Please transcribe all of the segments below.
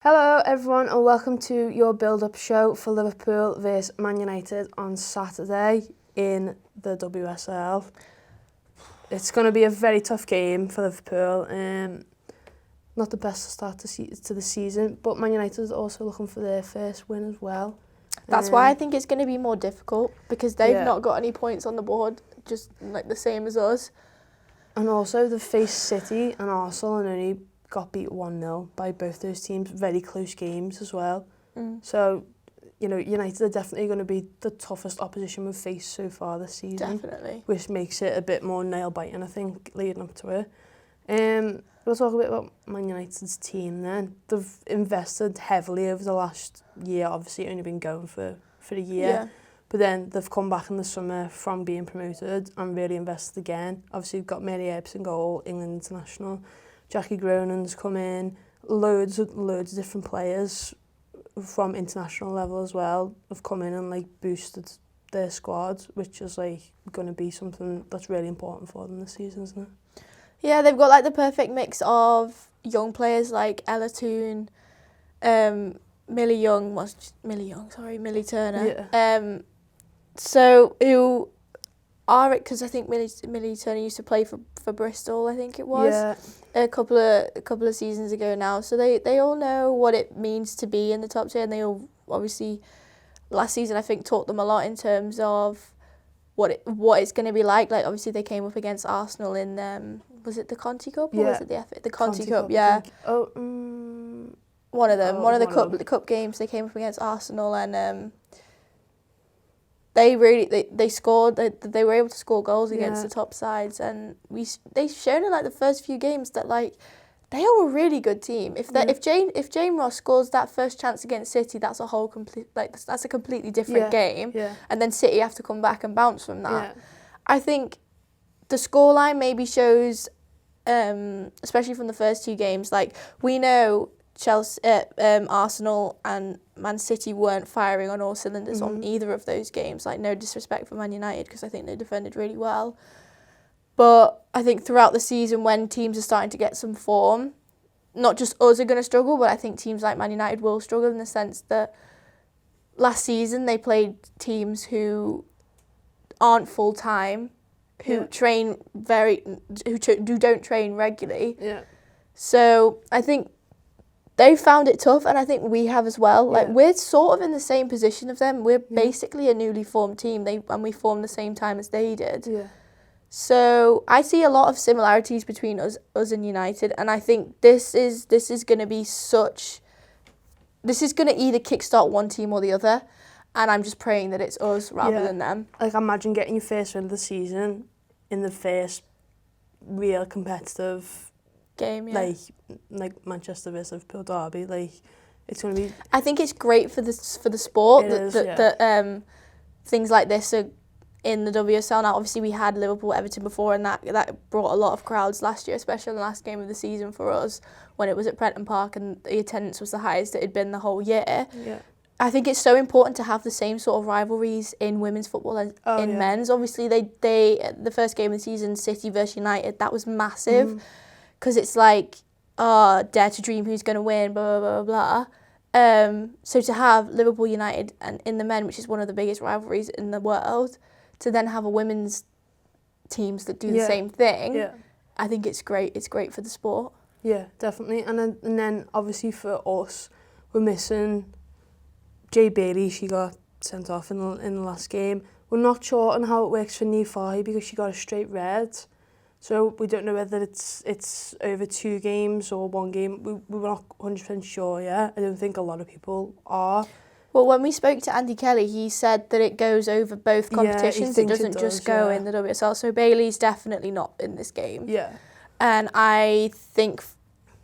Hello everyone and welcome to your build-up show for Liverpool vs Man United on Saturday in the WSL. It's going to be a very tough game for Liverpool. Not the best start to the season, but Man United is also looking for their first win as well. That's why I think it's going to be more difficult, because they've Yeah. not got any points on the board, just like the same as us. And also they've faced City and Arsenal and only got beat 1-0 by both those teams. Very close games as well. So, United are definitely going to be the toughest opposition we've faced so far this season. Definitely. Which makes it a bit more nail-biting, I think, leading up to it. We'll talk a bit about Man United's team then. They've invested heavily over the last year, obviously only been going for a year. Yeah. But then they've come back in the summer from being promoted and really invested again. Obviously, we've got Mary Ebbs in goal, England international. Jackie Groenen's come in. Loads of different players from international level as well have come in and boosted their squad, which is going to be something that's really important for them this season, isn't it? Yeah, they've got the perfect mix of young players like Ella Toone, Millie Turner. Yeah. So who are it? Because I think Millie Turner used to play for Bristol, I think it was. Yeah. A couple of seasons ago now. So they all know what it means to be in the top tier, and they all obviously last season I think taught them a lot in terms of what it's going to be like. Like obviously they came up against Arsenal in was it the Conti Cup or was it the Conti Cup? Yeah. One of them. One of the cup games they came up against Arsenal, and they scored. They were able to score goals against the top sides, and they've shown in the first few games that they are a really good team. If Jane Ross scores that first chance against City, that's a whole that's a completely different game. Yeah. And then City have to come back and bounce from that. Yeah. I think the scoreline maybe shows, especially from the first two games, we know Chelsea, Arsenal and Man City weren't firing on all cylinders on either of those games. No disrespect for Man United, because I think they defended really well. But I think throughout the season, when teams are starting to get some form, not just us are going to struggle, but I think teams like Man United will struggle in the sense that last season they played teams who aren't full time, who train who don't train regularly. Yeah. So I think they found it tough, and I think we have as well. We're sort of in the same position of them. We're basically a newly formed team. And we formed the same time as they did. Yeah. So I see a lot of similarities between us and United, and I think this is going to be this is going to either kickstart one team or the other, and I'm just praying that it's us rather than them. Imagine getting your first win of the season in the first real competitive game, yeah. Like Manchester versus Liverpool derby. It's going to be. I think it's great for the sport that things like this are in the WSL now. Obviously, we had Liverpool Everton before, and that brought a lot of crowds last year, especially in the last game of the season for us when it was at Prenton Park and the attendance was the highest it had been the whole year. Yeah. I think it's so important to have the same sort of rivalries in women's football as in men's. Obviously, they the first game of the season, City versus United, that was massive because it's dare to dream who's going to win, blah, blah, blah, blah. So to have Liverpool United and in the men, which is one of the biggest rivalries in the world, to then have a women's teams that do the same thing, I think it's great. It's great for the sport. Yeah, definitely. And then obviously for us, we're missing Jay Bailey. She got sent off in the last game. We're not sure on how it works for Nifahi because she got a straight red. So we don't know whether it's over 2 games or 1 game. We're not 100% sure yet. I don't think a lot of people are. Well, when we spoke to Andy Kelly, he said that it goes over both competitions. It doesn't just go in the WSL. So Bailey's definitely not in this game. Yeah. And I think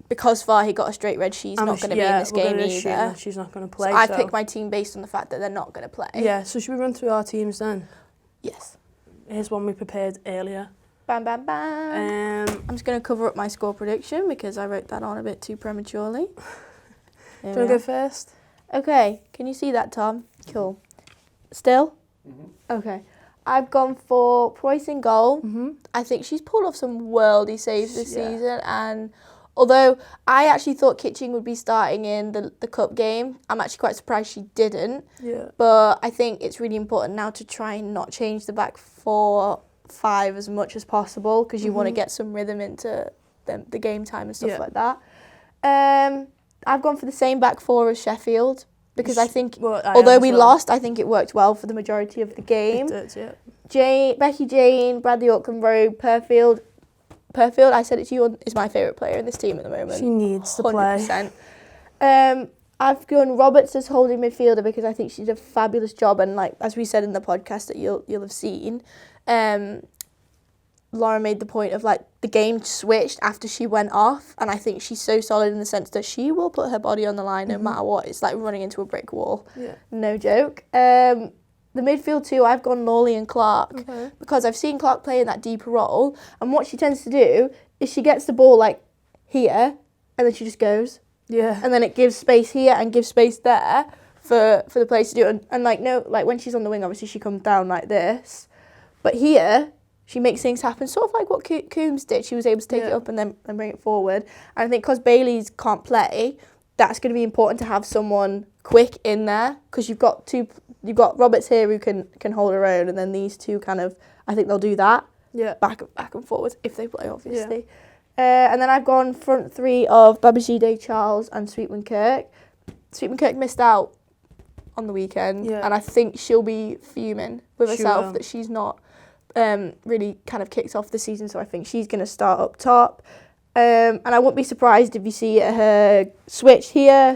because Fahy got a straight red, she's not going to be in this game either. She's not going to play. So I picked my team based on the fact that they're not going to play. Yeah, so should we run through our teams then? Yes. Here's one we prepared earlier. Bam, bam, bam. I'm just going to cover up my score prediction because I wrote that on a bit too prematurely. Do you want to go first? Okay, can you see that, Tom? Cool. Still? Okay. I've gone for Price in goal. I think she's pulled off some worldy saves this season, and Although I actually thought Kitching would be starting in the cup game. I'm actually quite surprised she didn't. Yeah. But I think it's really important now to try and not change the back 4-5 as much as possible, because you want to get some rhythm into the game time and stuff like that. I've gone for the same back four as Sheffield, because I think, although we lost, I think it worked well for the majority of the game. It did, yeah. Becky Jane, Bradley Auckland-Rogue, Purfield, I said it to you, is my favourite player in this team at the moment. She needs to play. 100%. I've gone Roberts as holding midfielder because I think she did a fabulous job, and like as we said in the podcast that you'll have seen, Laura made the point of like the game switched after she went off, and I think she's so solid in the sense that she will put her body on the line no matter what. It's like running into a brick wall. Yeah. No joke. The midfield too, I've gone Lawley and Clark because I've seen Clark play in that deeper role, and what she tends to do is she gets the ball like here and then she just goes. Yeah. And then it gives space here and gives space there for the players to do it. And like when she's on the wing, obviously she comes down like this. But here, she makes things happen, sort of like what Coombs did. She was able to take it up and then bring it forward. And I think because Bailey's can't play, that's going to be important to have someone quick in there, because you've got Roberts here who can hold her own, and then these two kind of, I think they'll do that. Yeah. Back and forwards if they play, obviously. Yeah. And then I've gone front three of Babajide, Charles and Sweetman Kirk. Sweetman Kirk missed out on the weekend, and I think she'll be fuming with herself that she's not really kind of kicked off the season, so I think she's going to start up top. And I wouldn't be surprised if you see her switch here,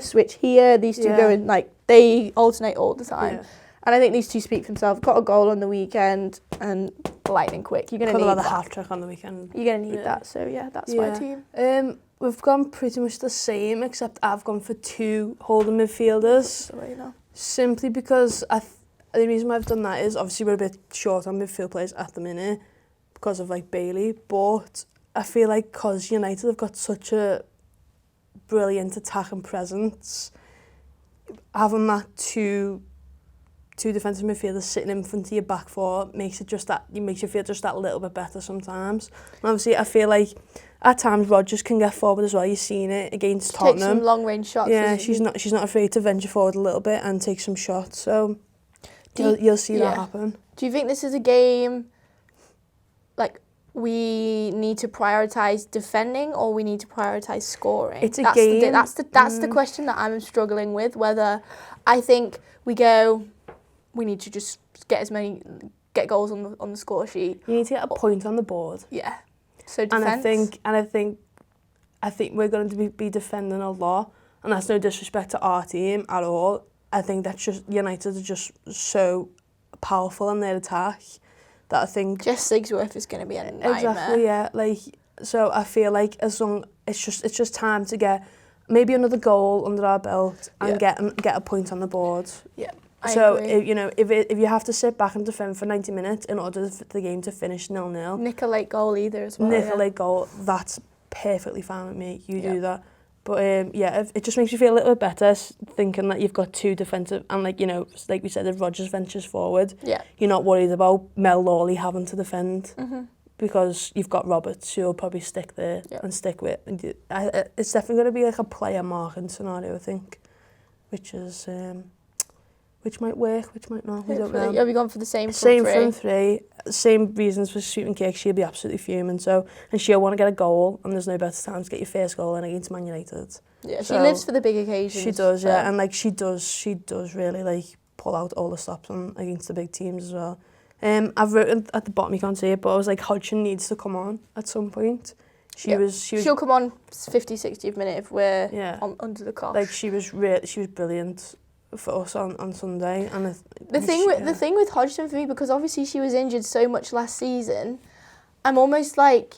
these two going, like, they alternate all the time. Yeah. And I think these two speak for themselves. Got a goal on the weekend and lightning quick. You're going to need another hat-trick on the weekend. You're going to need that, so yeah, that's my team. We've gone pretty much the same, except I've gone for two holding midfielders. Simply because the reason why I've done that is obviously we're a bit short on midfield players at the minute because of like Bailey, but I feel like because United have got such a brilliant attacking presence, having that two defensive midfielders sitting in front of your back four makes you feel just that little bit better sometimes. And obviously I feel like at times Rodgers can get forward as well. You've seen it against Tottenham. Take some long range shots. Yeah, she's not afraid to venture forward a little bit and take some shots. So you'll see that happen. Do you think this is a game like we need to prioritise defending or we need to prioritise scoring? It's a game. That's the question that I'm struggling with. Whether I think we need to just get goals on the score sheet. You need to get a point on the board. Yeah. So defence. And I think we're going to be defending a lot, and that's no disrespect to our team at all. I think that's just United are just so powerful in their attack that I think Jess Sigsworth is going to be a nightmare. Exactly, yeah. So I feel like it's just time to get maybe another goal under our belt and get a point on the board. Yeah. So if you have to sit back and defend for 90 minutes in order for the game to finish 0-0. Nick a late goal either as well. Nick a late goal, that's perfectly fine with me. You do that. But it just makes you feel a little bit better thinking that you've got two defensive, and like we said, if Rodgers ventures forward, you're not worried about Mel Lawley having to defend because you've got Roberts who'll probably stick there and stick with. It's definitely going to be like a player marking scenario, I think, which might work, which might not. We don't know. Have you gone for the same front three? Same reasons for Sweetman Kirk. She'll be absolutely fuming. And she'll want to get a goal, and there's no better time to get your first goal in against Man United. Yeah, she lives for the big occasions. She does, yeah, and like she does really like pull out all the stops against the big teams as well. I've written at the bottom, you can't see it, but I was like, Hodgson needs to come on at some point. She'll come on 50, 60th minute if we're under the cosh. Like she was brilliant for us on Sunday, and the thing with Hodgson for me, because obviously she was injured so much last season, I'm almost like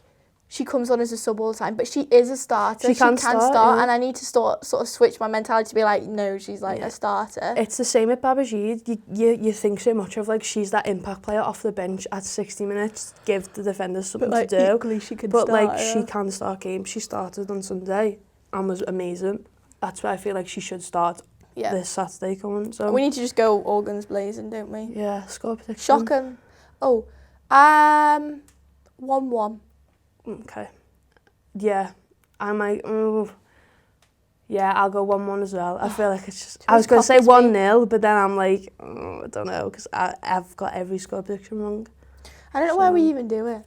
she comes on as a sub all the time, but she is a starter. She can start, and I need to sort of switch my mentality to be like, no, she's like a starter. It's the same with Babajide. You think so much of like she's that impact player off the bench at 60 minutes, give the defenders something to do. Equally she can she can start games. She started on Sunday and was amazing. That's why I feel like she should start. This Saturday coming. So we need to just go all guns blazing, don't we? Yeah, score prediction. Shocking. 1-1. Okay. Yeah, I'm like, oh, yeah, I'll go 1-1 as well. I feel like it's just... I Just was going to say copies me. 1-0, but then I'm like, oh, I don't know, because I've got every score prediction wrong. I don't know why we So- even do it.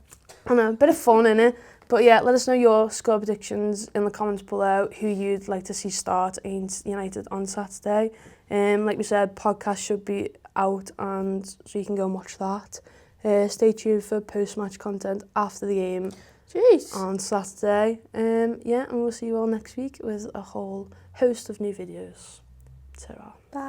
I know, a bit of fun in it. But yeah, let us know your score predictions in the comments below, who you'd like to see start against United on Saturday. Like we said, podcast should be out, and so you can go and watch that. Stay tuned for post-match content after the game Jeez. on Saturday. Yeah, and we'll see you all next week with a whole host of new videos. Ta-ra.